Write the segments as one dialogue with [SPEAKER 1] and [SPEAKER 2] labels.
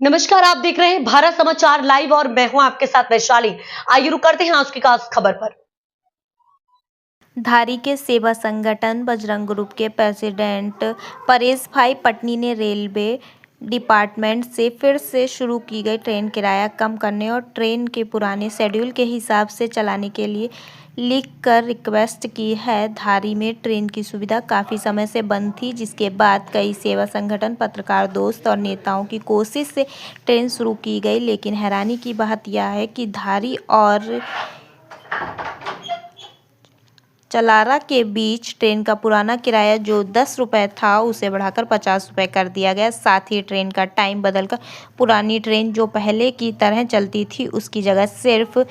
[SPEAKER 1] नमस्कार, आप देख रहे हैं भारत समाचार लाइव और मैं हूं आपके साथ वैशाली। आइए रुक करते हैं आज की खास खबर पर।
[SPEAKER 2] धारी के सेवा संगठन बजरंग ग्रुप के प्रेसिडेंट परेश भाई पटनी ने रेलवे डिपार्टमेंट से फिर से शुरू की गई ट्रेन किराया कम करने और ट्रेन के पुराने शेड्यूल के हिसाब से चलाने के लिए लिखकर रिक्वेस्ट की है। धारी में ट्रेन की सुविधा काफ़ी समय से बंद थी, जिसके बाद कई सेवा संगठन, पत्रकार दोस्त और नेताओं की कोशिश से ट्रेन शुरू की गई। लेकिन हैरानी की बात यह है कि धारी और चलारा के बीच ट्रेन का पुराना किराया जो 10 रुपये था, उसे बढ़ाकर 50 रुपये कर दिया गया। साथ ही ट्रेन का टाइम बदलकर पुरानी ट्रेन जो पहले की तरह चलती थी, उसकी जगह सिर्फ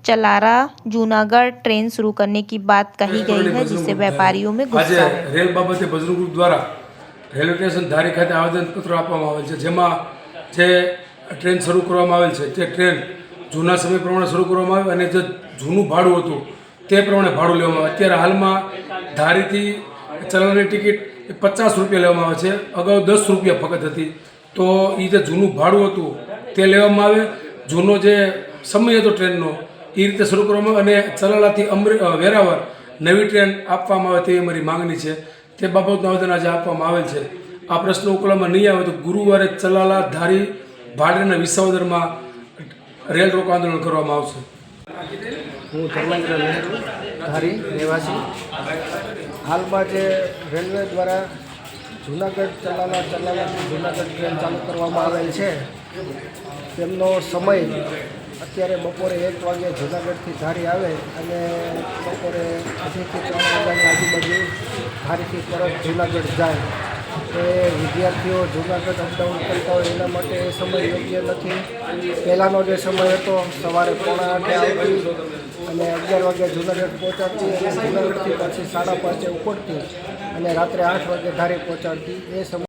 [SPEAKER 2] चलारा जूनागढ़ ट्रेन शुरू करने की बात कही गई है, जिससे व्यापारियों में गुस्सा है।
[SPEAKER 3] रेल बाबते बजरंग ग्रुप द्वारा रेलवे स्टेशन धारी खाते आवेदनपत्र આપવામાં આવેલ છે, જેમાં જે ટ્રેન શરૂ કરવામાં આવેલ છે તે ટ્રેન જૂના સમય પ્રમાણે શરૂ કરવામાં આવી અને જે જૂનું ભાડું હતું તે પ્રમાણે ભાડું લેવામાં આવે। અત્યારે હાલમાં ધારીથી ચલાવવાની ટિકિટ 50 રૂપિયા લેવામાં આવે છે, અગાઉ 10 રૂપિયા ફક્ત હતી। તો એ જે જૂનું ભાડું હતું તે લેવામાં આવે, જૂનો જે સમય હતો ટ્રેનનો એ રીતે શરૂ કરવામાં આવે અને ચલાલાથી વેરાવળ નવી ટ્રેન આપવામાં આવે તેવી અમારી માંગણી છે। તે બાબતનું આવેદન આજે આપવામાં આવેલ છે। આ પ્રશ્ન ઉકેલવામાં નહીં આવે તો ગુરુવારે ચલાલા ધારી ભાડેના વિસાવદરમાં રેલ રોકો આંદોલન કરવામાં આવશે।
[SPEAKER 4] હું ધર્મેન્દ્ર નહેરુ ધારી રહેવાસી। હાલમાં જે રેલવે દ્વારા જૂનાગઢ ચલાલાથી જૂનાગઢ ટ્રેન ચાલુ કરવામાં આવેલ છે, તેમનો સમય અત્યારે બપોરે 1 વાગે જૂનાગઢથી ધારી આવે અને બપોરે 2:30 થી 3 વાગ્યાની આજુબાજુ ધારીથી પરત જૂનાગઢ જાય। તો એ વિદ્યાર્થીઓ જૂનાગઢ અપડાઉન કરતા હોય એના માટે એ સમય યોગ્ય નથી। પહેલાંનો જે સમય હતો સવારે 7:45 આવતી અને 11 વાગે જૂનાગઢ પહોંચાડતી અને જૂનાગઢથી પછી 5:30 ઉપડતી અને રાત્રે 8 વાગે ધારી પહોંચાડતી। એ સમય